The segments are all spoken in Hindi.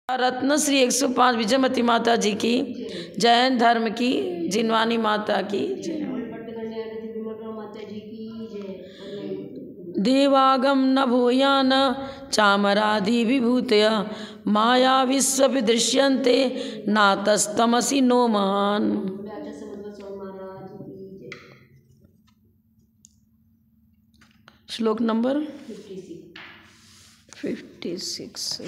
रत्न श्री 105 विजयमती माता जी की, जैन धर्म की, जिनवानी माता की जय। देवागम न भूयान चामरादि विभूतय माया विश्व विदृश्यन्ते नातस्तमसि नो महान। श्लोक नंबर 56।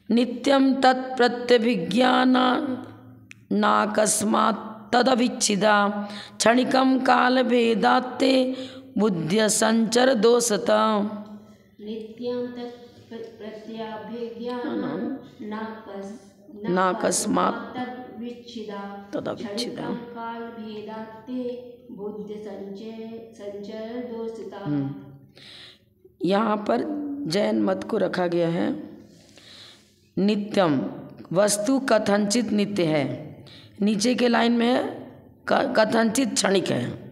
नित्यं तत्प्रत्यभिज्ञानाकस्मात् तदविच्छिदा क्षणिकं कालभेदात्ते बुद्ध्य संचर दोषता। नित्यं नाकस्मात् तदविच्छिदा कालभेदात्ते बुद्ध्य संचर दोषता। यहाँ पर जैन मत को रखा गया है। नित्यम वस्तु कथनचित नित्य है, नीचे के लाइन में है कथनचित क्षणिक है।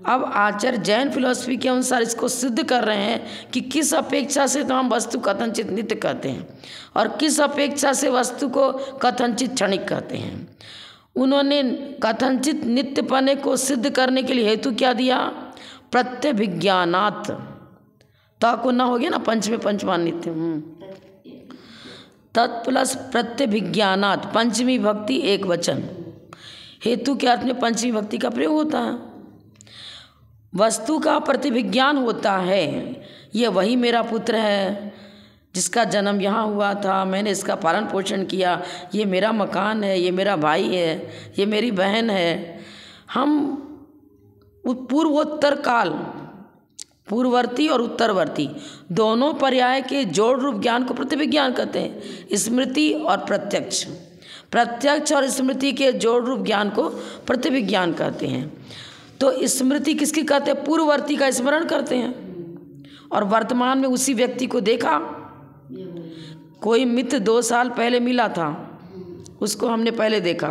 अब आचार्य जैन फिलॉसफी के अनुसार इसको सिद्ध कर रहे हैं कि किस अपेक्षा से तो हम वस्तु कथनचित नित्य कहते हैं और किस अपेक्षा से वस्तु को कथनचित क्षणिक कहते हैं। उन्होंने कथनचित नित्य पने को सिद्ध करने के लिए हेतु क्या दिया? प्रत्यभिज्ञानात्, ता को ना हो गया ना, पंच में पंचमान नित्य, तत्प्लस प्रत्यभिज्ञानात्, पंचमी भक्ति एक वचन, हेतु के अर्थ में पंचमी भक्ति का प्रयोग होता है। वस्तु का प्रतिभिज्ञान होता है, ये वही मेरा पुत्र है जिसका जन्म यहाँ हुआ था, मैंने इसका पालन पोषण किया, ये मेरा मकान है, ये मेरा भाई है, ये मेरी बहन है। हम पूर्वोत्तर काल, पूर्ववर्ती और उत्तरवर्ती दोनों पर्याय के जोड़ रूप ज्ञान को प्रतिभिज्ञान कहते हैं। स्मृति और प्रत्यक्ष, प्रत्यक्ष और स्मृति के जोड़ रूप ज्ञान को प्रतिभिज्ञान कहते हैं। तो स्मृति किसकी कहते हैं? पूर्ववर्ती का स्मरण करते हैं और वर्तमान में उसी व्यक्ति को देखा। कोई मित्र 2 साल पहले मिला था, उसको हमने पहले देखा,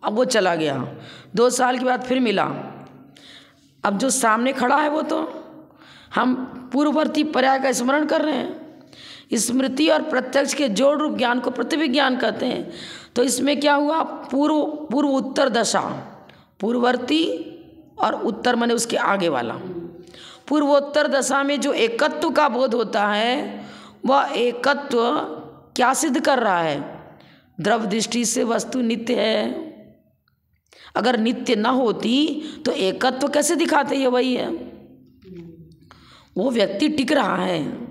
अब वो चला गया, 2 साल के बाद फिर मिला, अब जो सामने खड़ा है वो तो हम पूर्ववर्ती पर्याय का स्मरण कर रहे हैं। स्मृति और प्रत्यक्ष के जोड़ रूप ज्ञान को प्रतिभिज्ञान कहते हैं। तो इसमें क्या हुआ? पूर्व उत्तर दशा, पूर्ववर्ती और उत्तर माने उसके आगे वाला। पूर्वोत्तर दशा में जो एकत्व का बोध होता है, वह एकत्व क्या सिद्ध कर रहा है? द्रव्य दृष्टि से वस्तु नित्य है। अगर नित्य न होती तो एकत्व कैसे दिखाते? ये वही है, वो व्यक्ति टिक रहा है।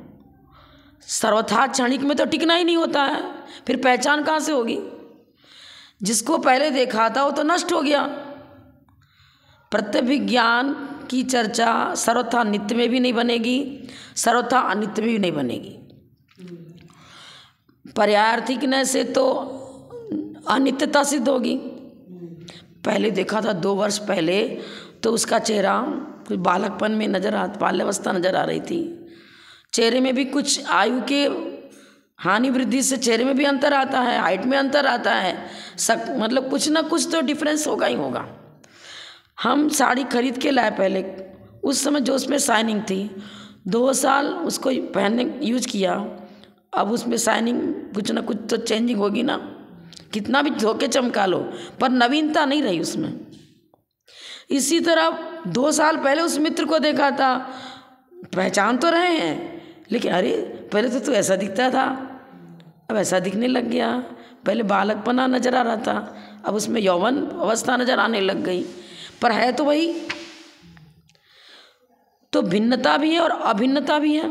सर्वथा क्षणिक में तो टिकना ही नहीं होता है, फिर पहचान कहाँ से होगी? जिसको पहले देखा था वो तो नष्ट हो गया। प्रत्यभिज्ञान की चर्चा सर्वथा नित्य में भी नहीं बनेगी, सर्वथा अनित्य में भी नहीं बनेगी। पर्यायार्थिकने से तो अनित्यता सिद्ध होगी। पहले देखा था 2 वर्ष पहले, तो उसका चेहरा कुछ बालकपन में नजर बाल्यावस्था नजर आ रही थी। चेहरे में भी कुछ आयु के हानि वृद्धि से चेहरे में भी अंतर आता है, हाइट में अंतर आता है, मतलब कुछ ना कुछ तो डिफरेंस होगा ही होगा। हम साड़ी खरीद के लाए पहले, उस समय जो उसमें शाइनिंग थी, 2 साल उसको पहनने यूज किया, अब उसमें शाइनिंग कुछ ना कुछ तो चेंजिंग होगी ना, कितना भी धोके चमका लो, पर नवीनता नहीं रही उसमें। इसी तरह 2 साल पहले उस मित्र को देखा था, पहचान तो रहे हैं, लेकिन अरे पहले तो ऐसा दिखता था, अब ऐसा दिखने लग गया। पहले बालकपना नजर आ रहा था, अब उसमें यौवन अवस्था नजर आने लग गई, पर है तो वही। तो भिन्नता भी है और अभिन्नता भी है।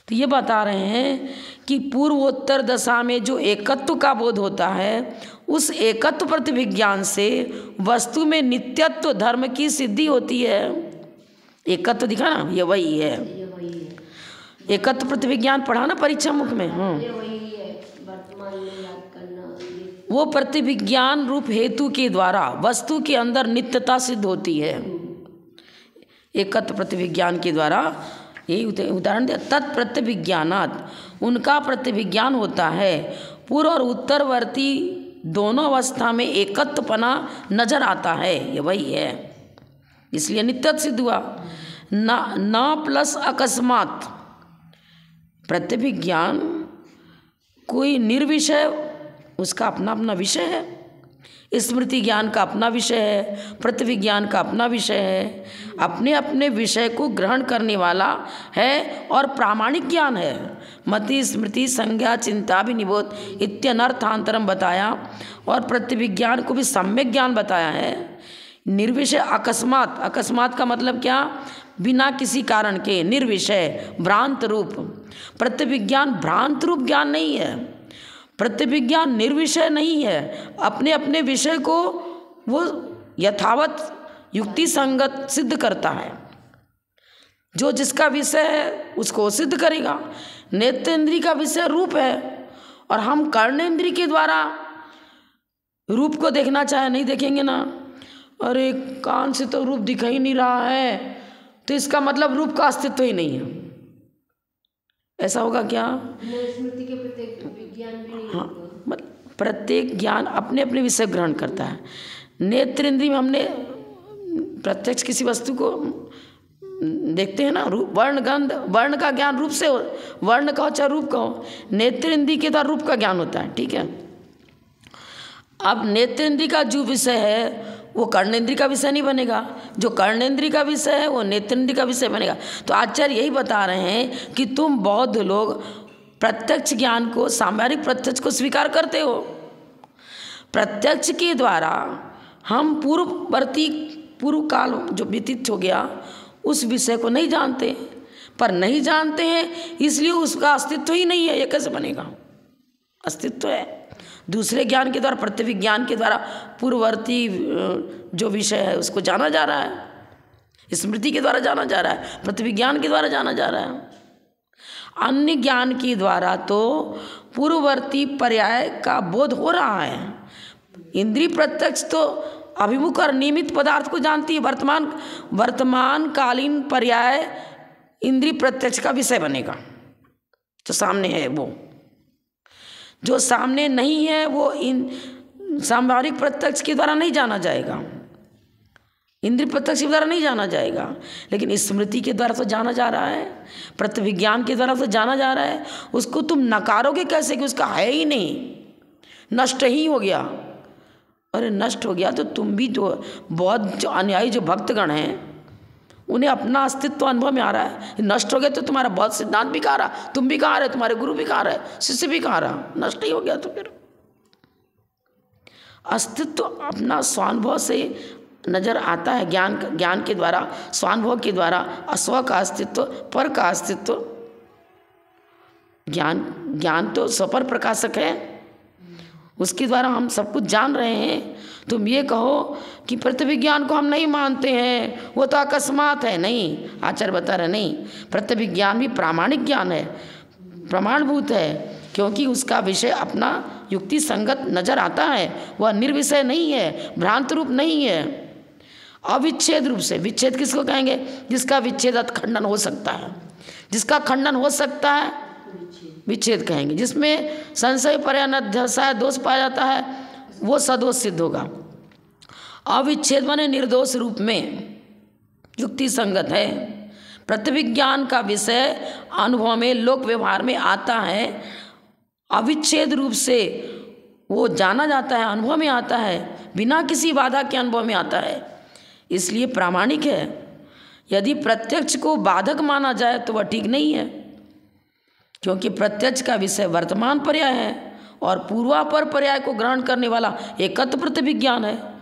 तो ये बता रहे हैं कि पूर्वोत्तर दशा में जो एकत्व का बोध होता है, उस एकत्व प्रतिभिज्ञान से वस्तु में नित्यत्व धर्म की सिद्धि होती है। एकत्व दिखा ना, ये वही है। एकत्व प्रतिभिज्ञान पढ़ा ना परीक्षा मुख में। वो प्रतिभिज्ञान रूप हेतु के द्वारा वस्तु के अंदर नित्यता सिद्ध होती है। एकत्व प्रतिभिज्ञान के द्वारा, यही उदाहरण दिया, तत्प्रत्यभिज्ञानात्, उनका प्रतिभिज्ञान होता है। पूर्व और उत्तरवर्ती दोनों अवस्था में एकत्वपना नजर आता है, ये वही है, इसलिए नित्य सिद्ध हुआ। न प्लस अकस्मात, प्रत्यभिज्ञान कोई निर्विषय, उसका अपना अपना विषय है। स्मृति ज्ञान का अपना विषय है, प्रत्यभिज्ञान का अपना विषय है, अपने अपने विषय को ग्रहण करने वाला है और प्रामाणिक ज्ञान है। मति स्मृति संज्ञा चिंता भी निबोध इत्यनर्थांतरम बताया और प्रत्यभिज्ञान को भी सम्यक ज्ञान बताया है। निर्विषय अकस्मात, अकस्मात का मतलब क्या? बिना किसी कारण के, निर्विषय भ्रांत रूप। प्रत्यभिज्ञान भ्रांत रूप ज्ञान नहीं है, प्रत्यभिज्ञान निर्विषय नहीं है, अपने अपने विषय को वो यथावत युक्ति संगत सिद्ध करता है। जो जिसका विषय है उसको सिद्ध करेगा। नेत्रेंद्रिय का विषय रूप है और हम कर्णेंद्रिय के द्वारा रूप को देखना चाहे नहीं देखेंगे ना। अरे कान से तो रूप दिख ही नहीं रहा है, तो इसका मतलब रूप का अस्तित्व ही नहीं है, ऐसा होगा क्या? स्मृति के प्रत्येक विज्ञान भी नहीं। हाँ, मतलब प्रत्येक ज्ञान अपने अपने विषय ग्रहण करता है। नेत्रेंद्रिय में हमने प्रत्यक्ष किसी वस्तु को देखते हैं ना, रूप वर्ण गंध, वर्ण का ज्ञान रूप से, वर्ण का हो चाहे रूप का हो, नेत्रेंद्रिय के द्वारा रूप का ज्ञान होता है। ठीक है, अब नेत्रेंद्रिय का जो विषय है वो कर्णेंद्रिय का विषय नहीं बनेगा, जो कर्णेंद्रिय का विषय है वो नेत्रेंद्रिय का विषय बनेगा। तो आचार्य यही बता रहे हैं कि तुम बौद्ध लोग प्रत्यक्ष ज्ञान को, सांवरिक प्रत्यक्ष को स्वीकार करते हो। प्रत्यक्ष के द्वारा हम पूर्ववर्ती, पूर्व काल जो व्यतीत हो गया उस विषय को नहीं जानते, पर नहीं जानते हैं इसलिए उसका अस्तित्व ही नहीं है। ये कैसे बनेगा? अस्तित्व है। दूसरे ज्ञान के द्वारा, प्रत्यभिज्ञान के द्वारा पूर्ववर्ती जो विषय है उसको जाना जा रहा है, स्मृति के द्वारा जाना जा रहा है, प्रत्यभिज्ञान के द्वारा जाना जा रहा है। अन्य ज्ञान के द्वारा तो पूर्ववर्ती पर्याय का बोध हो रहा है। इंद्रिय प्रत्यक्ष तो अभिमुख और नियमित पदार्थ को जानती है। वर्तमान कालीन पर्याय इंद्रिय प्रत्यक्ष का विषय बनेगा। जो सामने है वो, जो सामने नहीं है वो इन सांवरिक प्रत्यक्ष के द्वारा नहीं जाना जाएगा, इंद्रिय प्रत्यक्ष के द्वारा नहीं जाना जाएगा, लेकिन स्मृति के द्वारा तो जाना जा रहा है, प्रत्यभिज्ञान के द्वारा तो जाना जा रहा है। उसको तुम नकारोगे कैसे कि उसका है ही नहीं, नष्ट ही हो गया। अरे नष्ट हो गया तो तुम भी, जो बहुत जो अनुयायी जो भक्तगण हैं उन्हें अपना अस्तित्व अनुभव में आ रहा है। नष्ट हो गया तो तुम्हारा बहुत सिद्धांत भी कहा रहा, तुम भी कहा रहे, तुम्हारे गुरु भी कहा रहे, शिष्य भी कहा रहा, नष्ट ही हो गया। तो फिर अस्तित्व अपना स्वानुभव से नजर आता है, ज्ञान के द्वारा, स्वानुभव के द्वारा। अस्व का अस्तित्व, पर का अस्तित्व, ज्ञान तो स्वपर प्रकाशक है, उसके द्वारा हम सब कुछ जान रहे हैं। तुम ये कहो कि प्रत्यभिज्ञान को हम नहीं मानते हैं, वो तो अकस्मात है, नहीं, आचार्य बता रहे नहीं, प्रत्यभिज्ञान भी प्रामाणिक ज्ञान है, प्रमाणभूत है, क्योंकि उसका विषय अपना युक्ति संगत नजर आता है। वह निर्विषय नहीं है, भ्रांत रूप नहीं है, अविच्छेद रूप से। विच्छेद किसको कहेंगे? जिसका विच्छेद खंडन हो सकता है, जिसका खंडन हो सकता है विच्छेद कहेंगे। जिसमें संशय पर्याय दोष पाया जाता है वो सदोष सिद्ध होगा। अविच्छेद माने निर्दोष रूप में युक्ति संगत है। प्रत्यभिज्ञान का विषय अनुभव में, लोक व्यवहार में आता है, अविच्छेद रूप से वो जाना जाता है, अनुभव में आता है, बिना किसी बाधा के अनुभव में आता है, इसलिए प्रामाणिक है। यदि प्रत्यक्ष को बाधक माना जाए तो वह ठीक नहीं है, क्योंकि प्रत्यक्ष का विषय वर्तमान पर्याय है और पूर्वापर पर्याय को ग्रहण करने वाला एकत्र प्रत्यभिज्ञान है।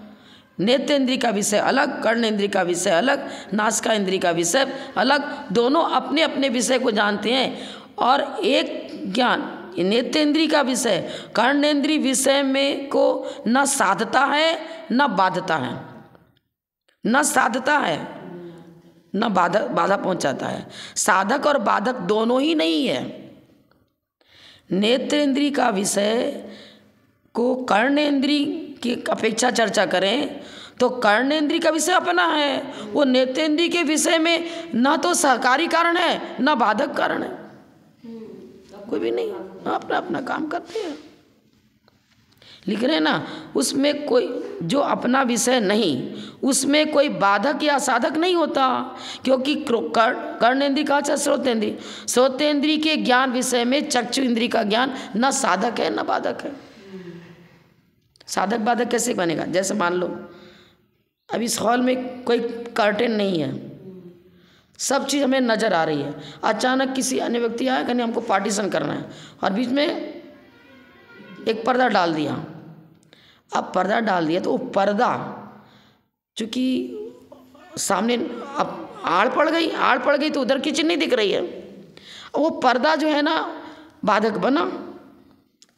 नेत्रेंद्रिय का विषय अलग, कर्णेंद्रिय का विषय अलग, नासिका इंद्रिय का विषय अलग, दोनों अपने अपने विषय को जानते हैं। और एक ज्ञान नेत्रेंद्रिय का विषय कर्णेंद्रिय विषय में को न साधता है न बाधता है, न साधता है न बाधा पहुंचाता है। साधक और बाधक दोनों ही नहीं है। नेत्रेंद्रिय का विषय को कर्णेंद्रिय की अपेक्षा चर्चा करें तो कर्णेंद्रिय का विषय अपना है, वो नेत्रेंद्रिय के विषय में न तो सहकारी कारण है न बाधक कारण है, कोई भी नहीं, अपना अपना काम करते हैं। लिख रहे हैं ना, उसमें कोई जो अपना विषय नहीं, उसमें कोई बाधक या साधक नहीं होता, क्योंकि कर्णेंद्रिय का चाहे श्रोतेंद्रिय, श्रोतेंद्रिय के ज्ञान विषय में चक्षु इंद्रिय का ज्ञान न साधक है न बाधक है। साधक बाधक कैसे बनेगा? जैसे मान लो अभी इस हॉल में कोई कर्टेन नहीं है, सब चीज़ हमें नज़र आ रही है, अचानक किसी अन्य व्यक्ति आया कहने हमको पार्टीशन करना है और बीच में एक पर्दा डाल दिया। अब पर्दा डाल दिया तो वो पर्दा चूँकि सामने अब आड़ पड़ गई तो उधर की चीज़ नहीं दिख रही है, वो पर्दा जो है ना बाधक बना।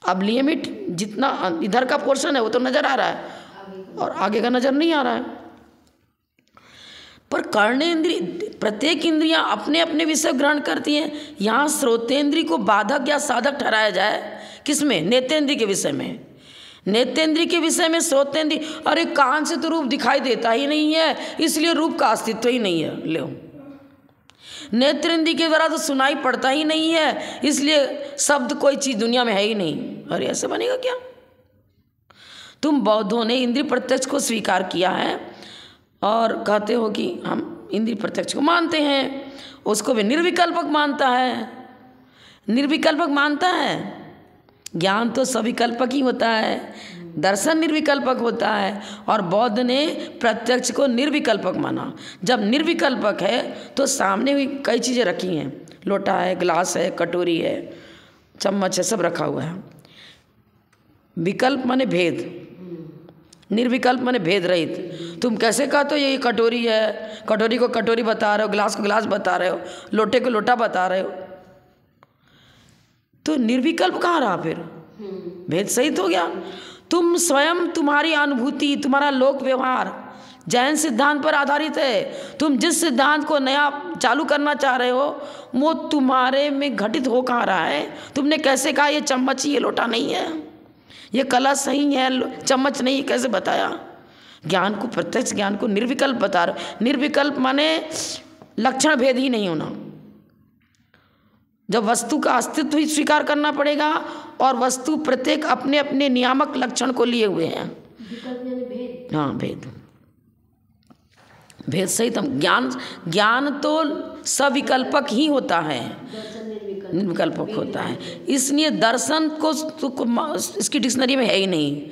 अब लिमिट जितना इधर का पोर्शन है वो तो नज़र आ रहा है और आगे का नज़र नहीं आ रहा है। पर कर्णेंद्रिय प्रत्येक इंद्रियां अपने अपने विषय ग्रहण करती हैं। यहाँ श्रोतेंद्रिय को बाधक या साधक ठहराया जाए किसमें? नेत्रेंद्रिय के विषय में। नेत्रेंद्रिय के विषय में श्रोतेंद्रिय, अरे कान से तो रूप दिखाई देता ही नहीं है, इसलिए रूप का अस्तित्व ही नहीं है। लो, नेत्रेंद्रिय के द्वारा तो सुनाई पड़ता ही नहीं है, इसलिए शब्द कोई चीज़ दुनिया में है ही नहीं। अरे ऐसे बनेगा क्या? तुम बौद्धों ने इंद्रिय प्रत्यक्ष को स्वीकार किया है और कहते हो कि हम इंद्रिय प्रत्यक्ष को मानते हैं, उसको भी निर्विकल्पक मानता है। निर्विकल्पक मानता है, ज्ञान तो सविकल्पक ही होता है, दर्शन निर्विकल्पक होता है और बौद्ध ने प्रत्यक्ष को निर्विकल्पक माना। जब निर्विकल्पक है तो सामने भी कई चीज़ें रखी हैं, लोटा है, गिलास है, कटोरी है, चम्मच है, सब रखा हुआ है। विकल्प माने भेद, निर्विकल्प माने भेद रहित। तुम कैसे कहते हो ये कटोरी है, कटोरी को कटोरी बता रहे हो, गिलास को गिलास बता रहे हो, लोटे को लोटा बता रहे हो, तो निर्विकल्प कहाँ रहा? फिर भेद सहित हो गया। तुम स्वयं, तुम्हारी अनुभूति, तुम्हारा लोक व्यवहार जैन सिद्धांत पर आधारित है। तुम जिस सिद्धांत को नया चालू करना चाह रहे हो वो तुम्हारे में घटित हो कहाँ रहा है? तुमने कैसे कहा ये चम्मच ये लोटा नहीं है, ये कलश सही है, चम्मच नहीं, कैसे बताया? ज्ञान को, प्रत्यक्ष ज्ञान को निर्विकल्प बता रहे। निर्विकल्प माने लक्षण भेद ही नहीं होना। जब वस्तु का अस्तित्व ही स्वीकार करना पड़ेगा और वस्तु प्रत्येक अपने अपने नियामक लक्षण को लिए हुए हैं। भेद। हाँ, भेद सहित हम ज्ञान तो सविकल्पक ही होता है, निर्विकल्पक होता है। इसलिए दर्शन को इसकी डिक्शनरी में है ही नहीं,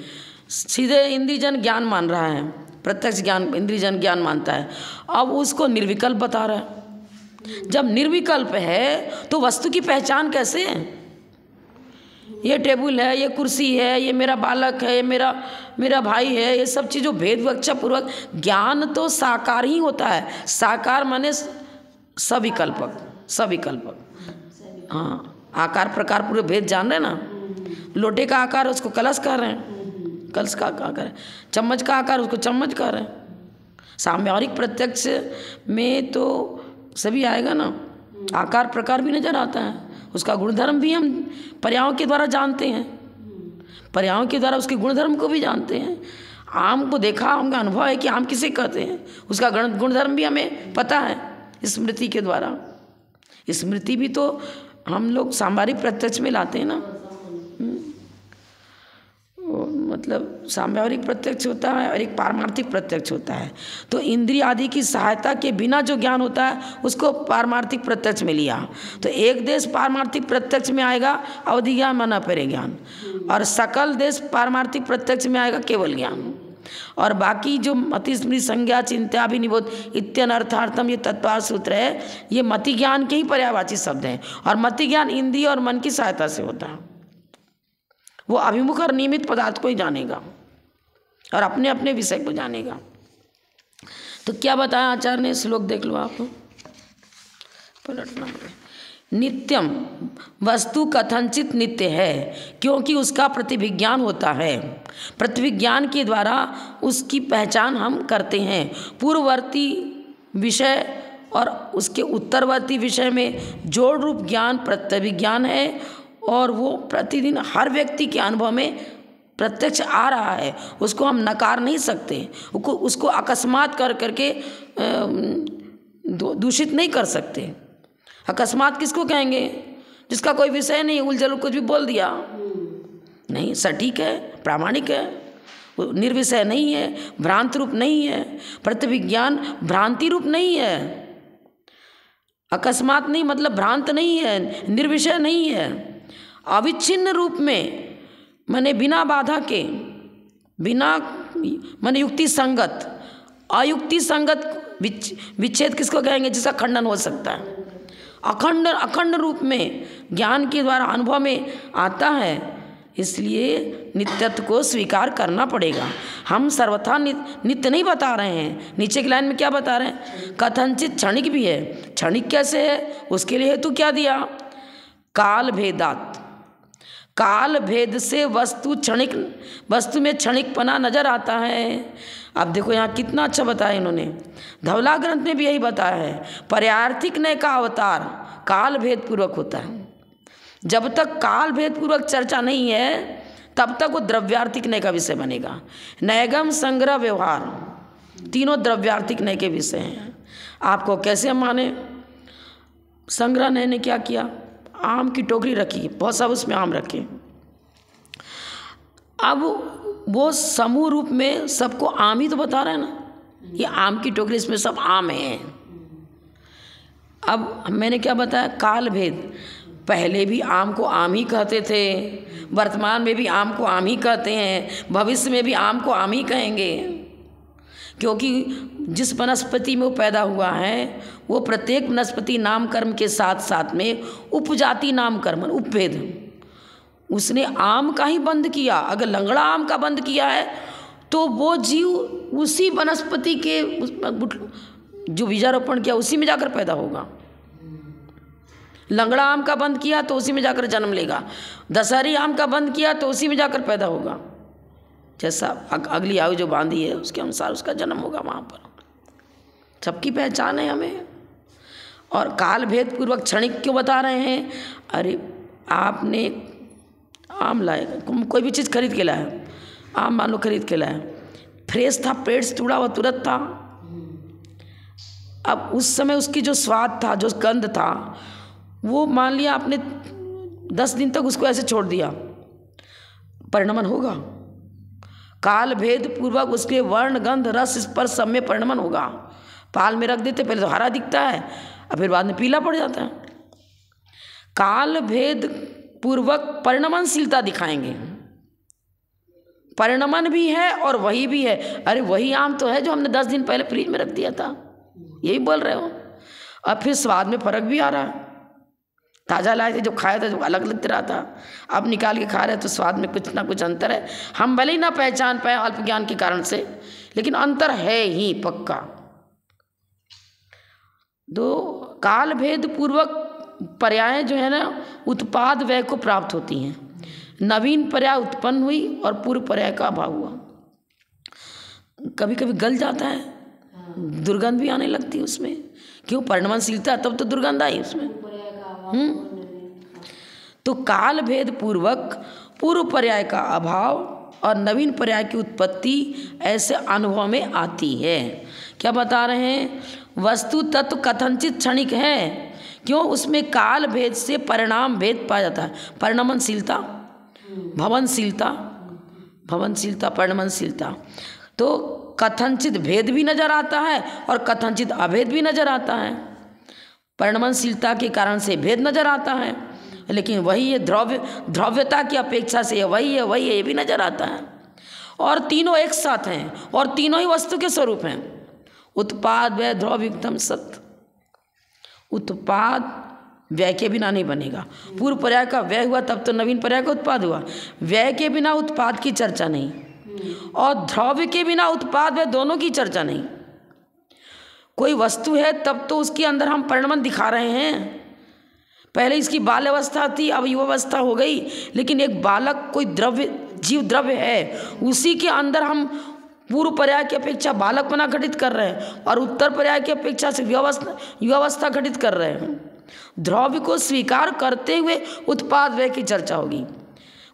सीधे इंद्रियजन ज्ञान मान रहा है, प्रत्यक्ष ज्ञान इंद्रियजन ज्ञान मानता है। अब उसको निर्विकल्प बता रहा है। जब निर्विकल्प है तो वस्तु की पहचान कैसे है? ये टेबल है, ये कुर्सी है, ये मेरा बालक है, ये मेरा भाई है, ये सब चीज़ों भेदवक्षा पूर्वक। ज्ञान तो साकार ही होता है। साकार माने सविकल्पक, सविकल्पक। हाँ, आकार प्रकार पूरे भेद जान रहे ना। लोटे का आकार उसको कलश कह रहे हैं, कलश का आकार है। चम्मच का आकार उसको चम्मच कह रहे हैं। साम्यावरिक प्रत्यक्ष में तो सभी आएगा ना, आकार प्रकार भी नजर आता है, उसका गुणधर्म भी हम पर्यायों के द्वारा जानते हैं, पर्यायों के द्वारा उसके गुणधर्म को भी जानते हैं। आम को देखा, हमका अनुभव है कि आम किसे कहते हैं, उसका गुणधर्म भी हमें पता है स्मृति के द्वारा। स्मृति भी तो हम लोग साम्यावरिक प्रत्यक्ष में लाते हैं ना। मतलब साम्यावरिक प्रत्यक्ष होता है और एक पारमार्थिक प्रत्यक्ष होता है। तो इंद्रिय आदि की सहायता के बिना जो ज्ञान होता है उसको पारमार्थिक प्रत्यक्ष में लिया। तो एक देश पारमार्थिक प्रत्यक्ष में आएगा अवधि ज्ञान माना परे ज्ञान, और सकल देश पारमार्थिक प्रत्यक्ष में आएगा केवल ज्ञान। और बाकी जो मति स्मृति संज्ञा चिंत्याभिनिबोध इत्यनर्थार्थम ये तत्वार्थ सूत्र है, ये मति ज्ञान के ही पर्यायवाची शब्द हैं। और मति ज्ञान इंद्रिय और मन की सहायता से होता है। वो अभिमुख और नियमित पदार्थ को ही जानेगा और अपने अपने विषय को जानेगा। तो क्या बताया आचार्य ने? श्लोक देख लो आप, पलटना पड़े। नित्यम वस्तु कथनचित नित्य है क्योंकि उसका प्रतिविज्ञान होता है। प्रतिविज्ञान के द्वारा उसकी पहचान हम करते हैं। पूर्ववर्ती विषय और उसके उत्तरवर्ती विषय में जोड़ रूप ज्ञान प्रतिविज्ञान है और वो प्रतिदिन हर व्यक्ति के अनुभव में प्रत्यक्ष आ रहा है, उसको हम नकार नहीं सकते, उसको अकस्मात कर करके दूषित नहीं कर सकते। अकस्मात किसको कहेंगे? जिसका कोई विषय नहीं, उलझल कुछ भी बोल दिया, नहीं, सटीक है, प्रामाणिक है, वो निर्विषय नहीं है, भ्रांति रूप नहीं है। प्रतिविज्ञान भ्रांति रूप नहीं है, अकस्मात नहीं, मतलब भ्रांत नहीं है, निर्विषय नहीं है, अविच्छिन्न रूप में, माने बिना बाधा के, बिना माने युक्ति संगत। अयुक्ति संगत विच्छेद किसको कहेंगे? जिसका खंडन हो सकता है। अखंड रूप में ज्ञान के द्वारा अनुभव में आता है, इसलिए नित्यत्व को स्वीकार करना पड़ेगा। हम सर्वथा नित्य नहीं बता रहे हैं। नीचे की लाइन में क्या बता रहे हैं? कथनचित क्षणिक भी है। क्षणिक कैसे है? उसके लिए हेतु क्या दिया? काल भेदात। काल भेद से वस्तु में क्षणिकपना नजर आता है। अब देखो यहाँ कितना अच्छा बताया इन्होंने। धवला ग्रंथ में भी यही बताया है, पर्यार्थिक नय का अवतार काल भेद पूर्वक होता है। जब तक काल भेद पूर्वक चर्चा नहीं है तब तक वो द्रव्यार्थिक नय का विषय बनेगा। नयगम, संग्रह, व्यवहार, तीनों द्रव्यार्थिक नय के विषय हैं। आपको कैसे माने? संग्रह नय ने क्या किया? आम की टोकरी रखी, बहुत सब उसमें आम रखे। अब वो समूह रूप में सबको आम ही तो बता रहे हैं ना, ये आम की टोकरी, इसमें सब आम हैं। अब मैंने क्या बताया? काल भेद। पहले भी आम को आम ही कहते थे, वर्तमान में भी आम को आम ही कहते हैं, भविष्य में भी आम को आम ही कहेंगे, क्योंकि जिस वनस्पति में वो पैदा हुआ है वो प्रत्येक वनस्पति नाम कर्म के साथ साथ में उपजाति नाम कर्म, उपभेद, उसने आम का ही बंद किया। अगर लंगड़ा आम का बंद किया है तो वो जीव उसी वनस्पति के जो बीजारोपण किया उसी में जाकर पैदा होगा। लंगड़ा आम का बंद किया तो उसी में जाकर जन्म लेगा, दशहरी आम का बंद किया तो उसी में जाकर पैदा होगा। जैसा अगली आयु जो बांधी है उसके अनुसार उसका जन्म होगा वहाँ पर। सबकी पहचान है हमें। और काल भेद पूर्वक क्षणिक क्यों बता रहे हैं? अरे आपने आम लाए, कोई भी चीज़ खरीद के लाया, आम मान लो खरीद के लाया, फ्रेश था, पेड़ से तोड़ा हुआ तुरंत था। अब उस समय उसकी जो स्वाद था, जो गंध था, वो मान लिया आपने 10 दिन तक उसको ऐसे छोड़ दिया, परिणमन होगा। काल भेद पूर्वक उसके वर्ण, गंध, रस, स्पर्श सब में परिणमन होगा। पाल में रख देते, पहले तो हरा दिखता है और फिर बाद में पीला पड़ जाता है। काल भेद पूर्वक परिणमनशीलता दिखाएंगे। परिणमन भी है और वही भी है। अरे वही आम तो है जो हमने 10 दिन पहले फ्रिज में रख दिया था, यही बोल रहे हो। अब फिर स्वाद में फर्क भी आ रहा है। ताज़ा लाए थे, जो खाया था जो अलग लग रहा था, अब निकाल के खा रहे तो स्वाद में कुछ ना कुछ अंतर है। हम भले ही ना पहचान पाए अल्प ज्ञान के कारण से, लेकिन अंतर है ही पक्का। दो काल भेद पूर्वक पर्याय जो है ना उत्पाद व्यय को प्राप्त होती हैं। नवीन पर्याय उत्पन्न हुई और पूर्व पर्याय का अभाव हुआ। कभी कभी गल जाता है, दुर्गंध भी आने लगती है उसमें। क्यों? परिणमनशीलता, तब तो दुर्गंध आई उसमें। तो काल भेद पूर्वक पूर्व पर्याय का अभाव और नवीन पर्याय की उत्पत्ति ऐसे अनुभव में आती है। क्या बता रहे हैं? वस्तु तत्व कथनचित क्षणिक है। क्यों? उसमें काल भेद से परिणाम भेद पाया जाता है। परिणमनशीलता, भवनशीलता, परिणमनशीलता। तो कथनचित भेद भी नजर आता है और कथनचित अभेद भी नजर आता है। परिणमनशीलता के कारण से भेद नजर आता है, लेकिन वही है द्रव्यता की अपेक्षा से वही है ये भी नजर आता है। और तीनों एक साथ हैं और तीनों ही वस्तु के स्वरूप हैं। उत्पाद व्यय द्रव्युक्तम सत्य। उत्पाद व्यय के बिना नहीं बनेगा। पूर्व पर्याय का व्यय हुआ तब तो नवीन पर्याय का उत्पाद हुआ। व्यय के बिना उत्पाद की चर्चा नहीं, और द्रव्य के बिना उत्पाद व्यय दोनों की चर्चा नहीं। कोई वस्तु है तब तो उसके अंदर हम परिणमन दिखा रहे हैं। पहले इसकी बाल अवस्था थी, अब युवावस्था हो गई, लेकिन एक बालक कोई द्रव्य, जीव द्रव्य है, उसी के अंदर हम पूर्व पर्याय की अपेक्षा बालकपना घटित कर रहे हैं और उत्तर पर्याय की अपेक्षा से युवावस्था घटित कर रहे हैं। द्रव्य को स्वीकार करते हुए उत्पाद व्यय की चर्चा होगी।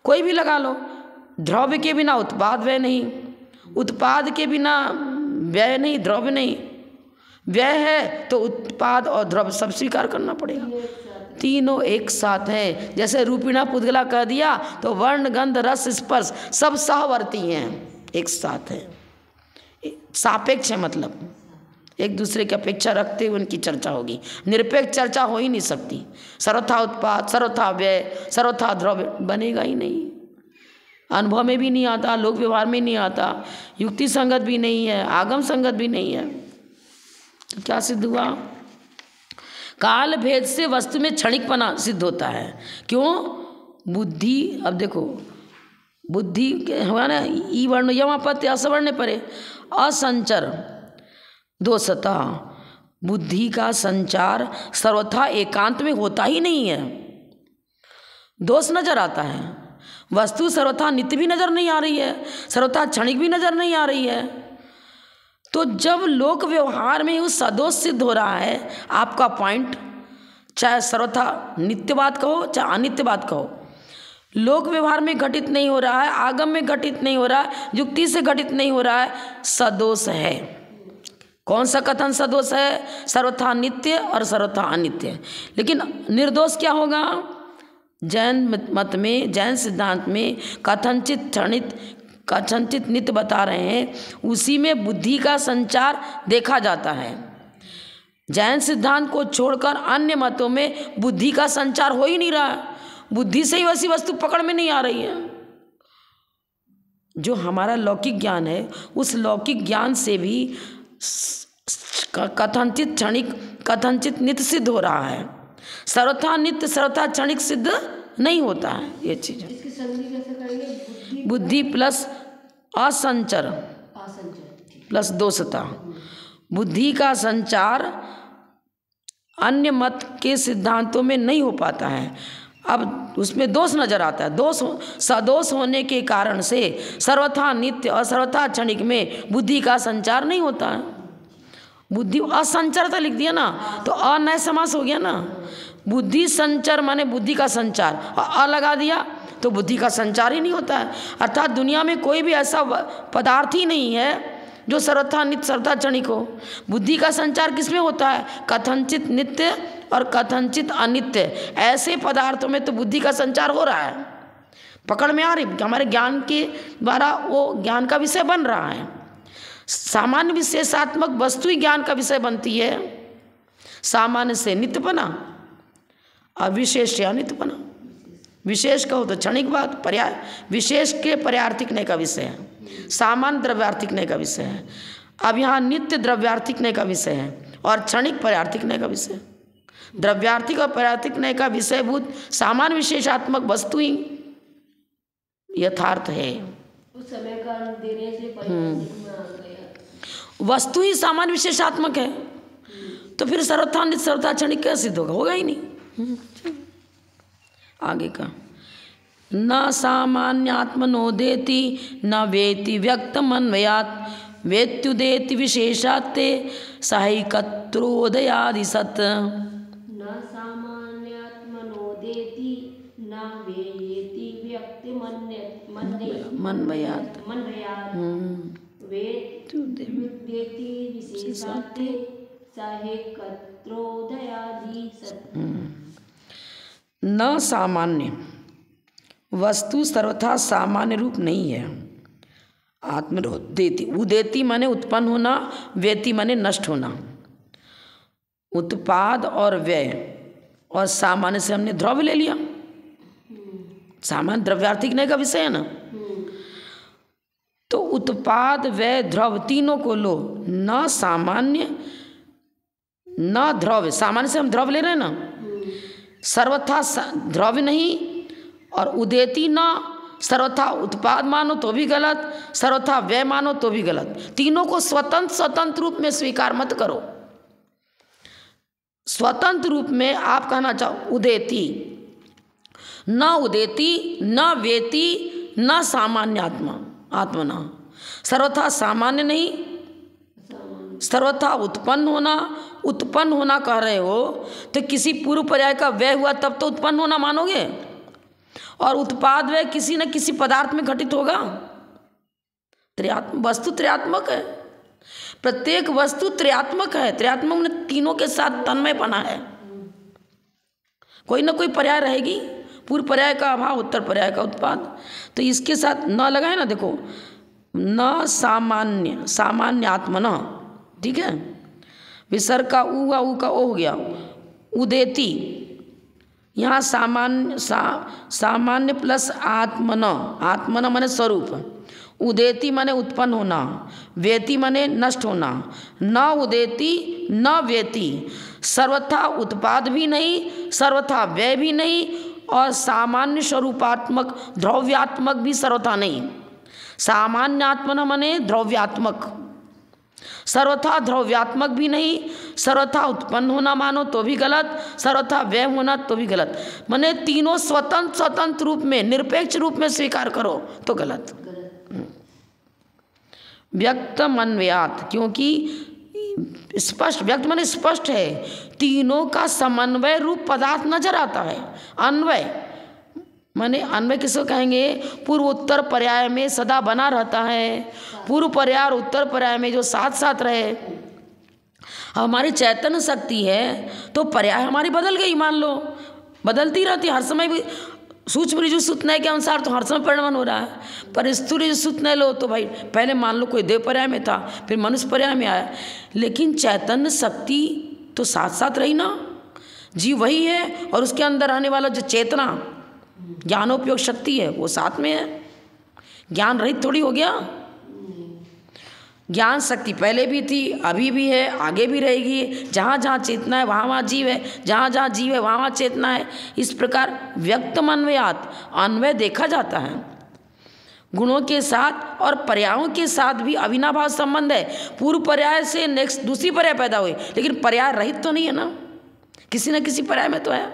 कोई भी लगा लो, द्रव्य के बिना उत्पाद व्यय नहीं, उत्पाद के बिना व्यय नहीं, द्रव्य नहीं। व्यय है तो उत्पाद और द्रव्य सब स्वीकार करना पड़ेगा। तीनों एक साथ हैं। जैसे रूपिणा पुद्गला कह दिया तो वर्ण गंध रस स्पर्श सब सहवर्ती हैं, एक साथ हैं, सापेक्ष है, मतलब एक दूसरे की अपेक्षा रखते हुए उनकी चर्चा होगी। निरपेक्ष चर्चा हो ही नहीं सकती। सर्वथा उत्पाद, सर्वथा व्यय, सर्वथा द्रव्य बनेगा ही नहीं, अनुभव में भी नहीं आता, लोक व्यवहार में नहीं आता, युक्ति संगत भी नहीं है, आगम संगत भी नहीं है। तो क्या सिद्ध हुआ? काल भेद से वस्तु में क्षणिकपना सिद्ध होता है। क्यों? बुद्धि, अब देखो बुद्धि हुआ ना, ई वर्ण यमापत्य असवर्ण परे, असंचर दोषता, बुद्धि का संचार सर्वथा एकांत में होता ही नहीं है, दोष नजर आता है। वस्तु सर्वथा नित्य भी नजर नहीं आ रही है, सर्वथा क्षणिक भी नजर नहीं आ रही है। तो जब लोक व्यवहार में उस सदोष सिद्ध हो रहा है, आपका पॉइंट, चाहे सर्वथा नित्य बात कहो चाहे अनित्य बात कहो, लोक व्यवहार में घटित नहीं हो रहा है, आगम में घटित नहीं हो रहा है, युक्ति से घटित नहीं हो रहा है, सदोष है। कौन सा कथन सदोष है? सर्वथा नित्य और सर्वथा अनित्य। लेकिन निर्दोष क्या होगा? जैन मत में, जैन सिद्धांत में कथनचित क्षणित कथनचित नित्य बता रहे हैं, उसी में बुद्धि का संचार देखा जाता है। जैन सिद्धांत को छोड़कर अन्य मतों में बुद्धि का संचार हो ही नहीं रहा है, बुद्धि से ही वैसी वस्तु पकड़ में नहीं आ रही है। जो हमारा लौकिक ज्ञान है, उस लौकिक ज्ञान से भी कथनचित क्षणिक कथनचित नित्य सिद्ध हो रहा है, सर्वथा नित्य सर्वथा क्षणिक सिद्ध नहीं होता है। ये चीज इसकी संधि कैसे करेंगे? बुद्धि प्लस असंचर प्लस दोषता, बुद्धि का संचार अन्य मत के सिद्धांतों में नहीं हो पाता है। अब उसमें दोष नजर आता है, दोष सदोष होने के कारण से सर्वथा नित्य और सर्वथा क्षणिक में बुद्धि का संचार नहीं होता है। बुद्धि असंचरता लिख दिया ना, तो अनय समास हो गया ना। बुद्धि संचर माने बुद्धि का संचार, और अ लगा दिया तो बुद्धि का संचार ही नहीं होता है। अर्थात दुनिया में कोई भी ऐसा पदार्थ ही नहीं है जो सर्वथा नित्य सर्वथा क्षणिक हो। बुद्धि का संचार किसमें होता है? कथनचित नित्य और कथनचित अनित्य, ऐसे पदार्थों में तो बुद्धि का संचार हो रहा है, पकड़ में आ रही, हमारे ज्ञान के द्वारा वो ज्ञान का विषय बन रहा है। सामान्य विशेषात्मक वस्तु ही ज्ञान का विषय बनती है। सामान्य से नित्य बना और विशेष से अनित्य बना। विशेष कहो तो क्षणिक बात, पर्याय विशेष के पर्यार्थिकने का विषय है, सामान्य द्रव्यार्थिकने का विषय है। अब यहाँ नित्य द्रव्यार्थिकने का विषय है और क्षणिक पर्यार्थिकने का विषय। द्रव्यार्थिक और पर्यार्थिकने का विषयभूत सामान्य विशेषात्मक वस्तु ही यथार्थ है। उस समय का देने से पर्यार्थिक में आ गया। वस्तु ही सामान्य विशेषात्मक है, तो फिर सर्वथा नित्य सर्वथा क्षणिक कैसे सिद्ध होगा? होगा ही नहीं। आगे का, न सामान्यात्मनोदेति न वेति व्यक्तमन्वयात् वेत्युदेति विशेषात्ते साहिकत्रोदयादि सत्। न सामान्यात्मनोदेति न वेयेति व्यक्तिमन्वयात् वेत्युदेति विशेषात्ते साहिकत्रोदयादि सत्। न सामान्य, वस्तु सर्वथा सामान्य रूप नहीं है। आत्मनोदेति, उदेति माने उत्पन्न होना, वेति माने नष्ट होना। उत्पाद और व्यय और सामान्य से हमने द्रव्य ले लिया, सामान्य द्रव्यार्थिक नहीं का विषय है ना। तो उत्पाद व्यय द्रव्य तीनों को लो, न सामान्य न द्रव्य। सामान्य से हम द्रव्य ले रहे हैं ना, सर्वथा द्रव्य नहीं, और उदेति न, सर्वथा उत्पाद मानो तो भी गलत, सर्वथा व्यय मानो तो भी गलत। तीनों को स्वतंत्र स्वतंत्र रूप में स्वीकार मत करो। स्वतंत्र रूप में आप कहना चाहो उदेति, न उदेति न वेति न सामान्यात्मा आत्मना। सर्वथा सामान्य नहीं, सर्वथा उत्पन्न होना कह रहे हो तो किसी पूर्व पर्याय का व्यय हुआ तब तो उत्पन्न होना मानोगे, और उत्पाद व्यय किसी न किसी पदार्थ में घटित होगा। वस्तु त्रयात्मक है, प्रत्येक वस्तु त्रयात्मक है। त्रयात्मक ने तीनों के साथ तन्मय बना है। कोई ना कोई पर्याय रहेगी, पूर्व पर्याय का अभाव, उत्तर पर्याय का उत्पाद। तो इसके साथ न लगाए ना, देखो न सामान्य, सामान्यात्मन, ठीक है, विसर्ग का ऊ हुआ, ऊ का ओ हो गया, उदेति, यहाँ सामान्य सामान्य प्लस आत्मन, आत्मन माने स्वरूप, उदेति माने उत्पन्न होना, वेति माने नष्ट होना, न उदेति न वेति, सर्वथा उत्पाद भी नहीं, सर्वथा व्यय भी नहीं, और सामान्य स्वरूपात्मक द्रव्यात्मक भी सर्वथा नहीं। सामान्य आत्मन माने द्रव्यात्मक, सर्वथा द्रव्यात्मक भी नहीं, सर्वथा उत्पन्न होना मानो तो भी गलत, सर्वथा व्यय होना तो भी गलत, माने तीनों स्वतंत्र स्वतंत्र रूप में, निरपेक्ष रूप में स्वीकार करो तो गलत। व्यक्तमन्वयात्, क्योंकि स्पष्ट, व्यक्त माने स्पष्ट है, तीनों का समन्वय रूप पदार्थ नजर आता है। अन्वय माने, अन्वय किसको कहेंगे, पूर्व उत्तर पर्याय में सदा बना रहता है, पूर्व पर्याय और उत्तर पर्याय में जो साथ साथ रहे। हमारी चैतन्य शक्ति है तो पर्याय हमारी बदल गई, मान लो बदलती रहती हर समय भी, सूक्ष्म ऋजु सुतनय के अनुसार तो हर समय परिणमन हो रहा है, पर स्थूल ऋजु सुतनय लो तो भाई पहले मान लो कोई देव पर्याय में था, फिर मनुष्य पर्याय में आया, लेकिन चैतन्य शक्ति तो साथ साथ रही ना, जीव वही है और उसके अंदर आने वाला जो चेतना ज्ञानोपयोग शक्ति है वो साथ में है, ज्ञान रहित थोड़ी हो गया। ज्ञान शक्ति पहले भी थी, अभी भी है, आगे भी रहेगी, जहाँ जहाँ चेतना है वहाँ वहाँ जीव है, जहाँ जहाँ जीव है वहाँ वहाँ चेतना है। इस प्रकार व्यक्तमन्वयात्, अन्वय देखा जाता है, गुणों के साथ और पर्यायों के साथ भी अविनाभाव संबंध है। पूर्व पर्याय से नेक्स्ट दूसरी पर्याय पैदा हुई, लेकिन पर्याय रहित तो नहीं है ना, किसी न किसी पर्याय में तो है।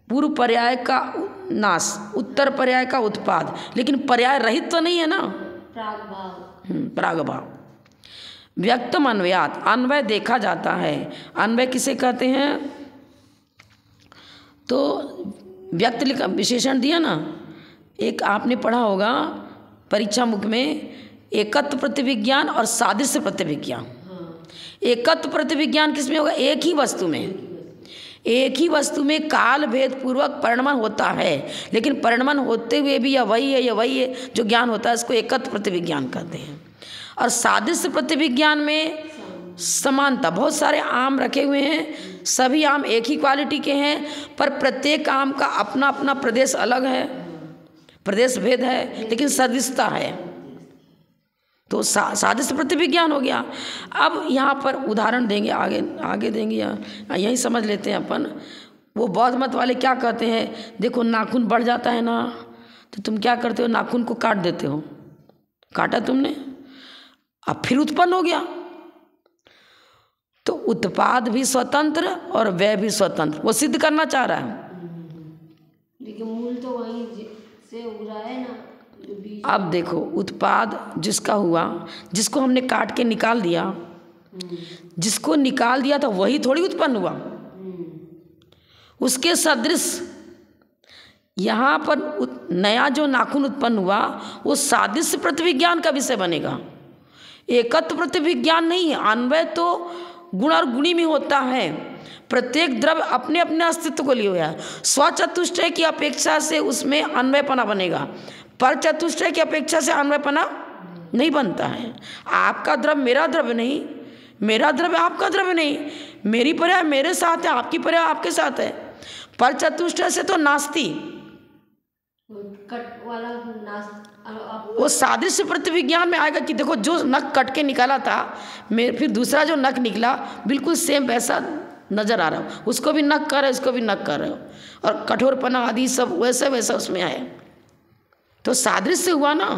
पूर्व पर्याय का नाश, उत्तर पर्याय का उत्पाद, लेकिन पर्याय रहित तो नहीं है ना, प्रागभाव। व्यक्तमन्वयात्, अन्वय देखा जाता है। अन्वय किसे कहते हैं, तो व्यक्त लिखा विशेषण दिया ना, एक आपने पढ़ा होगा परीक्षा मुख में, एकत्व प्रतिविज्ञान और सादृश्य प्रतिविज्ञान। एकत्व प्रतिविज्ञान किसमें होगा, एक ही वस्तु में, एक ही वस्तु में काल भेद पूर्वक परिणमन होता है, लेकिन परिणमन होते हुए भी या वही है या वही है जो ज्ञान होता है, इसको एकत्व प्रतिविज्ञान कहते हैं। और सादृश्य प्रतिविज्ञान में समानता, बहुत सारे आम रखे हुए हैं, सभी आम एक ही क्वालिटी के हैं, पर प्रत्येक आम का अपना अपना प्रदेश अलग है, प्रदेश भेद है, लेकिन सदृशता है, तो सादृश्य प्रतिविज्ञान हो गया। अब यहाँ पर उदाहरण देंगे, आगे देंगे, यही समझ लेते हैं अपन। वो बौद्ध मत वाले क्या कहते हैं, देखो नाखून बढ़ जाता है ना, तो तुम क्या करते हो, नाखून को काट देते हो, काटा तुमने, अब फिर उत्पन्न हो गया, तो उत्पाद भी स्वतंत्र और व्यय भी स्वतंत्र, वो सिद्ध करना चाह रहा है। लेकिन मूल तो वहीं से उग रहा है ना। अब देखो, उत्पाद जिसका हुआ, जिसको हमने काट के निकाल दिया, जिसको निकाल दिया था वही थोड़ी उत्पन्न हुआ, उसके सदृश यहाँ पर नया जो नाखून उत्पन्न हुआ वो सादृश्य प्रतिविज्ञान का विषय बनेगा, एकत्व प्रतिविज्ञान नहीं है। अन्वय तो गुण और गुणी में होता है, प्रत्येक द्रव्य अपने अपने अस्तित्व को लिए हुआ है, स्वचतुष्टय की अपेक्षा से उसमें अन्वयपना बनेगा, पर चतुष्टय की अपेक्षा से अन्वयपना नहीं बनता है। आपका द्रव्य मेरा द्रव्य नहीं, मेरा द्रव्य आपका द्रव्य नहीं, मेरी पर्याय मेरे साथ है, आपकी पर्याय आपके साथ है, पर चतुष्टय से तो नास्ती, कट वाला वो सादृश्य प्रतिविज्ञान में आएगा कि देखो जो नख कट के निकाला था, फिर दूसरा जो नख निकला बिल्कुल सेम वैसा नजर आ रहा हो, उसको भी नख कर रहे, उसको भी नख कर रहे हो, और कठोरपना आदि सब वैसे वैसा उसमें आए, तो सादृश्य हुआ ना।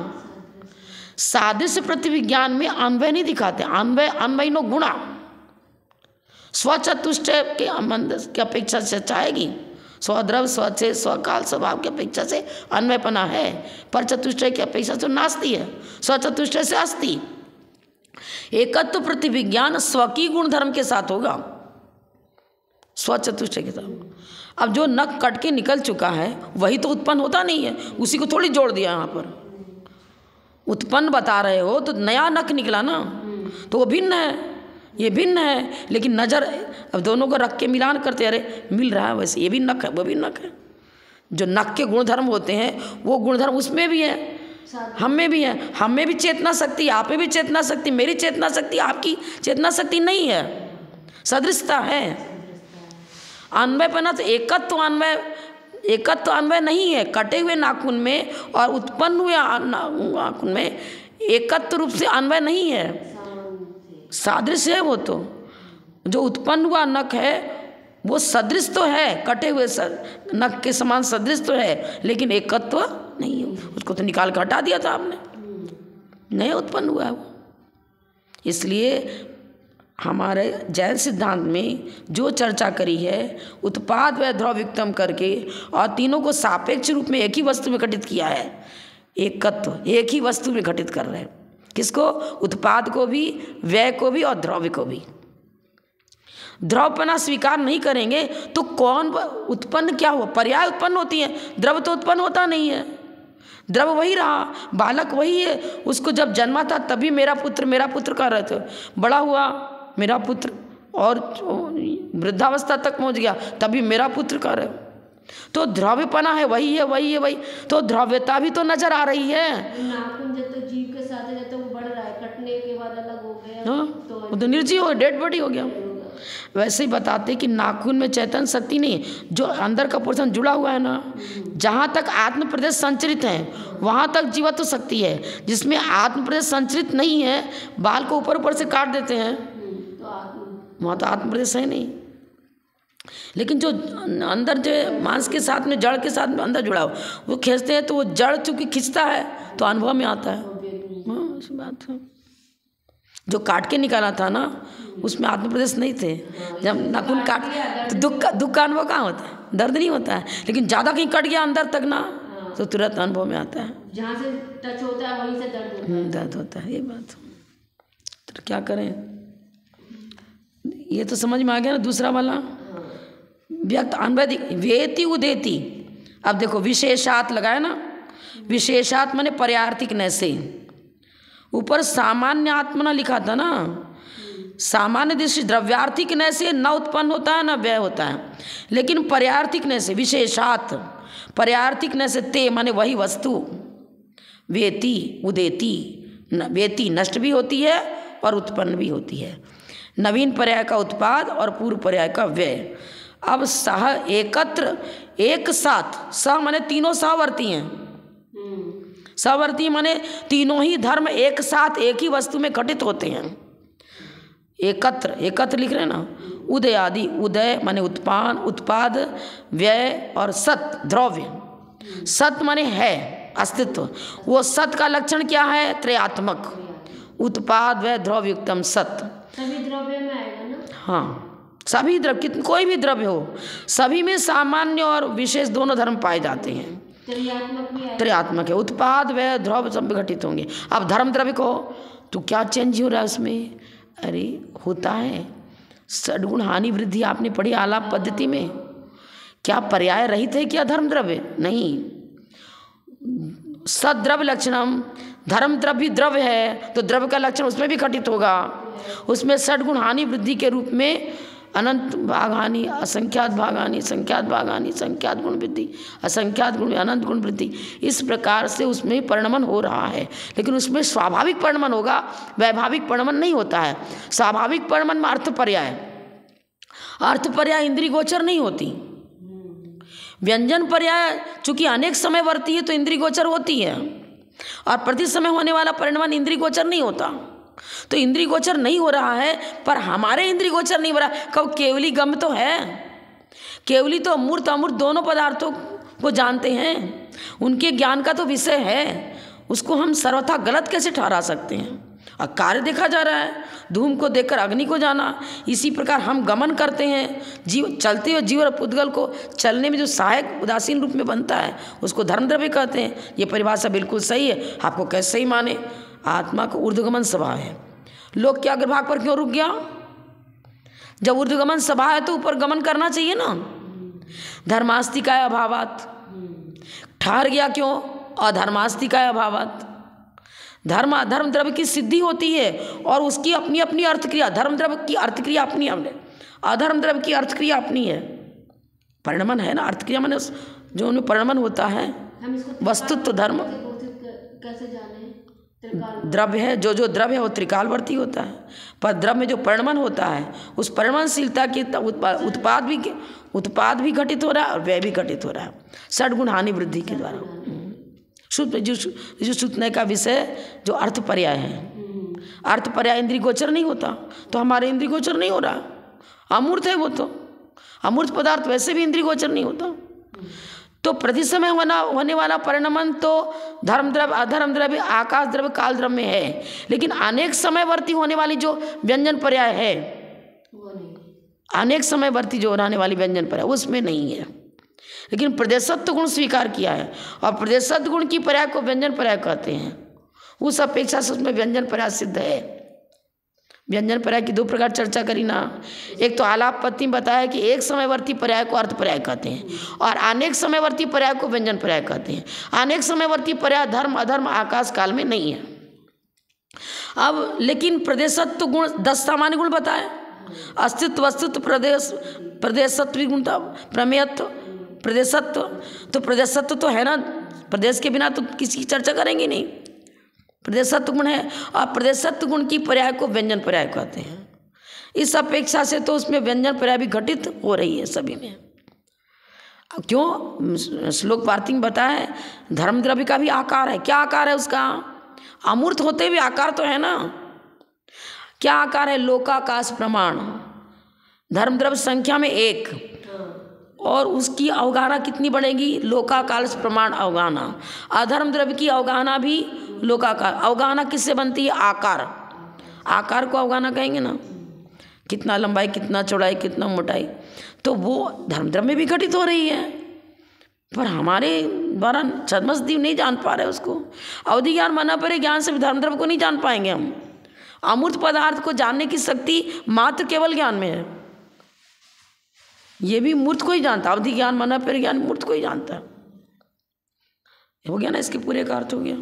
सादृश्य प्रतिविज्ञान में अन्वय नहीं दिखाते, अन्वय नो गुणा, स्वचतुष्टय के संबंध की अपेक्षा से चाहेगी, स्वद्रव्य स्वच्छे स्वकाल स्वभाव की अपेक्षा से अन्वयपना है, पर चतुष्टय की अपेक्षा से नास्ती है, स्वचतुष्टय से अस्ति। एकत्व प्रतिविज्ञान स्व की गुण धर्म के साथ होगा, स्वचतुष्टय के साथ। अब जो नख कट के निकल चुका है वही तो उत्पन्न होता नहीं है, उसी को थोड़ी जोड़ दिया यहाँ पर, उत्पन्न बता रहे हो तो नया नख निकला ना, तो वो भिन्न है, ये भिन्न है, लेकिन नज़र अब दोनों को रख के मिलान करते, अरे मिल रहा है वैसे, ये भी नख है वो भी नख है। जो नख के गुणधर्म होते हैं वो गुणधर्म उसमें भी है, हम में भी है। हम में भी चेतना शक्ति, आप में भी चेतना शक्ति, मेरी चेतना शक्ति आपकी चेतना शक्ति नहीं है, सदृशता है। अन्वयपना तो एकत्व अन्वय नहीं है। कटे हुए नाखून में और उत्पन्न हुए नाखून में एकत्व रूप से अन्वय नहीं है, सादृश्य है। वो तो जो उत्पन्न हुआ नख है वो सदृश तो है, कटे हुए नख के समान सदृश तो है, लेकिन एकत्व नहीं है। उसको तो निकाल कर हटा दिया था आपने, नहीं उत्पन्न हुआ है वो। इसलिए हमारे जैन सिद्धांत में जो चर्चा करी है, उत्पाद व द्रव्युक्तम करके और तीनों को सापेक्ष रूप में एक ही वस्तु में घटित किया है। एकत्व एक ही वस्तु में घटित कर रहे हैं, किसको? उत्पाद को भी, व्यय को भी और द्रव्य को भी। द्रव्यपना स्वीकार नहीं करेंगे तो कौन उत्पन्न क्या हुआ? पर्याय उत्पन्न होती है, द्रव्य तो उत्पन्न होता नहीं है। द्रव्य वही रहा, बालक वही है। उसको जब जन्मा था तभी मेरा पुत्र कह रहे थे, बड़ा हुआ मेरा पुत्र, और वृद्धावस्था तक पहुंच गया तभी मेरा पुत्र कह रहे। तो द्रव्यपना है, वही है वही है वही। तो द्रव्यता भी तो नजर आ रही है। नाखून जब तक जीव के साथ है, जब तक वो बढ़ रहा है, कटने के बाद अलग हो गया, वो तो निर्जीव हो, डेड बॉडी हो गया। वैसे ही बताते कि नाखून में चैतन्य शक्ति नहीं, जो अंदर का पोर्शन जुड़ा हुआ है ना, जहाँ तक आत्म प्रदेश संचरित है वहाँ तक जीवत्व शक्ति है। जिसमें आत्म प्रदेश संचरित नहीं है, बाल को ऊपर ऊपर से काट देते हैं, वहाँ तो आत्म प्रदेश है नहीं। लेकिन जो अंदर जो मांस के साथ में, जड़ के साथ में अंदर जुड़ा हो, वो खींचते हैं तो वो जड़ चूँकि खींचता है तो अनुभव में आता है। हाँ, ऐसी बात है। जो काट के निकाला था ना, उसमें आत्म प्रदेश नहीं थे। जब नाखून काट तो दुख का अनुभव कहाँ होता है? दर्द नहीं होता है। लेकिन ज़्यादा कहीं कट गया अंदर तक ना, तो तुरंत अनुभव में आता है, जहाँ से टच होता है वहीं से दर्द होता है। ये बात तो क्या करें, ये तो समझ में आ गया ना। दूसरा वाला व्यक्त अनवैधिक वेति उदेति। अब देखो विशेषात लगाया ना, विशेषात माने पर्यार्थिक न से। ऊपर सामान्य आत्मना लिखा था ना, सामान्य दृष्टि द्रव्यार्थिक न से न उत्पन्न होता है न व्यय होता है, लेकिन पर्यार्थिक न से विशेषात, पर्यार्थिक न से ते माने वही वस्तु, वेति उदेति, वेति नष्ट भी होती है और उत्पन्न भी होती है। नवीन पर्याय का उत्पाद और पूर्व पर्याय का व्यय। अब सह एकत्र एक साथ, सह माने तीनों सहवर्ती हैं, सहवर्ती माने तीनों ही धर्म एक साथ एक ही वस्तु में घटित होते हैं। एकत्र लिख रहे हैं ना। उदय आदि, उदय माने उत्पाद, व्यय और सत द्रव्य। सत माने है अस्तित्व, वो सत का लक्षण क्या है? त्रयात्मक, उत्पाद व्यय द्रव्य युक्तम सत। सभी द्रव्य में आएगा ना? हाँ, सभी द्रव्य, कोई भी द्रव्य हो, सभी में सामान्य और विशेष दोनों धर्म पाए जाते हैं। त्रयात्मक है, उत्पाद व्यय द्रव्य सब घटित होंगे। अब धर्म द्रव्य को तो क्या चेंज हो रहा है उसमें? अरे होता है सद्गुण हानि वृद्धि। आपने पढ़ी आलाप पद्धति में, क्या पर्याय रहित है क्या धर्म द्रव्य? नहीं, सद्द्रव्य लक्षणम, धर्म द्रव्य द्रव्य है तो द्रव्य का लक्षण उसमें भी घटित होगा। उसमें सद्गुण हानि वृद्धि के रूप में अनंत भाग हानि, असंख्यात भाग हानि, संख्यात भाग हानि, संख्यात गुण वृद्धि, असंख्यात गुण अनंत गुण वृद्धि, इस प्रकार से उसमें परिणमन हो रहा है। लेकिन उसमें स्वाभाविक परिणमन होगा, वैभाविक परिणमन नहीं होता है। स्वाभाविक परिणमन में अर्थ पर्याय इंद्रिय गोचर नहीं होती। व्यंजन पर्याय चूंकि अनेक समय वर्ती है तो इंद्रिय गोचर होती है, और प्रति समय होने वाला परिणमन इंद्रिय गोचर नहीं होता। तो इंद्रिय गोचर नहीं हो रहा है, पर हमारे इंद्रिय गोचर नहीं हो रहा। कब केवली गम तो है, केवली तो मूर्त अमूर्त दोनों पदार्थों को जानते हैं, उनके ज्ञान का तो विषय है, उसको हम सर्वथा गलत कैसे ठहरा सकते हैं? और कार्य देखा जा रहा है, धूम को देखकर अग्नि को जाना। इसी प्रकार हम गमन करते हैं, जीव चलते हुए जीव और पुद्गल को चलने में जो सहायक उदासीन रूप में बनता है उसको धर्म द्रव्य कहते हैं। ये परिभाषा बिल्कुल सही है, आपको कैसे ही माने। आत्मा को ऊर्ध्वगमन स्वभाव है। लोग क्या अग्रभाग पर क्यों रुक गया? जब ऊर्ध्वगमन स्वभाव है तो ऊपर गमन करना चाहिए ना। धर्मास्तिकाय अभावात ठहर गया क्यों? अधर्मास्तिकाय अभावात। धर्म अधर्म द्रव्य की सिद्धि होती है और उसकी अपनी अपनी अर्थक्रिया, धर्म द्रव्य की अर्थक्रिया अपनी है, अधर्म द्रव्य की अर्थक्रिया अपनी है। परिणमन है ना, अर्थक्रिया माने जो उनमें परिणमन होता है। हम इसको वस्तुत्व धर्म कैसे जाने? त्रिकाल द्रव्य है, जो द्रव्य है वो त्रिकालवर्ती होता है, पर द्रव्य में जो परिणमन होता है उस परिणमनशीलता की उत्पाद भी घटित हो रहा है और व्यय भी घटित हो रहा है, षड्गुण हानि वृद्धि के द्वारा। जो सूचना का विषय जो अर्थ पर्याय है, अर्थ पर्याय इंद्रिय गोचर नहीं होता, तो हमारे इंद्रिय गोचर नहीं हो रहा, अमूर्त है वो, तो अमूर्त पदार्थ वैसे भी इंद्रिय गोचर नहीं होता। तो प्रति समय होने वाला परिणमन तो धर्म द्रव्य अधर्म द्रव्य आकाश द्रव्य काल द्रव्य में है, लेकिन अनेक समयवर्ती होने वाली जो व्यंजन पर्याय है, वो नहीं। अनेक समयवर्ती जो रहने वाली व्यंजन पर्याय उसमें नहीं है। लेकिन प्रदेशत्व गुण स्वीकार किया है और प्रदेशत्व गुण की पर्याय को व्यंजन पर्याय कहते हैं, उस अपेक्षा से उसमें व्यंजन पर्याय सिद्ध है। व्यंजन पर्याय की दो प्रकार चर्चा करी ना, एक तो आलापत्ति में बताया कि एक समयवर्ती पर्याय को अर्थ पर्याय कहते हैं और अनेक समयवर्ती पर्याय को व्यंजन पर्याय कहते हैं। अनेक समयवर्ती पर्याय धर्म अधर्म आकाश काल में नहीं है। अब लेकिन प्रदेशत्व गुण 10 सामान्य गुण बताए, अस्तित्व वस्तुत्व प्रदेशत्व गुण, प्रमेयत्व प्रदेशत्व, तो प्रदेशत्व तो है ना, प्रदेश के बिना तो किसी की चर्चा करेंगे नहीं। प्रदेशत्व गुण है और प्रदेशत्व गुण की पर्याय को व्यंजन पर्याय कहते हैं। इस अपेक्षा से तो उसमें व्यंजन पर्याय भी घटित हो रही है सभी में। अब क्यों? श्लोक वार्तिक में बताया धर्म द्रव्य का भी आकार है। क्या आकार है उसका? अमूर्त होते हुए आकार तो है ना। क्या आकार है? लोकाकाश प्रमाण। धर्म द्रव्य संख्या में 1 और उसकी अवगाहना कितनी बढ़ेगी? लोकाकाश प्रमाण अवगाहना। अधर्म द्रव्य की अवगाहना भी लोकाकार। अवगाहना किससे बनती है? आकार। आकार को अवगाहना कहेंगे ना, कितना लंबाई कितना चौड़ाई कितना मोटाई, तो वो धर्म द्रव्य में भी घटित हो रही है, पर हमारे द्वारा छद्मसदीव नहीं जान पा रहे उसको। अवधि ज्ञान माना पड़े ज्ञान से धर्म द्रव्य को नहीं जान पाएंगे हम। अमूर्त पदार्थ को जानने की शक्ति मात्र केवल ज्ञान में है, ये भी मूर्त को ही जानता। अवधि ज्ञान माना पड़े ज्ञान मूर्त को ही जानता है। हो गया ना, इसके पूरे का अर्थ हो गया।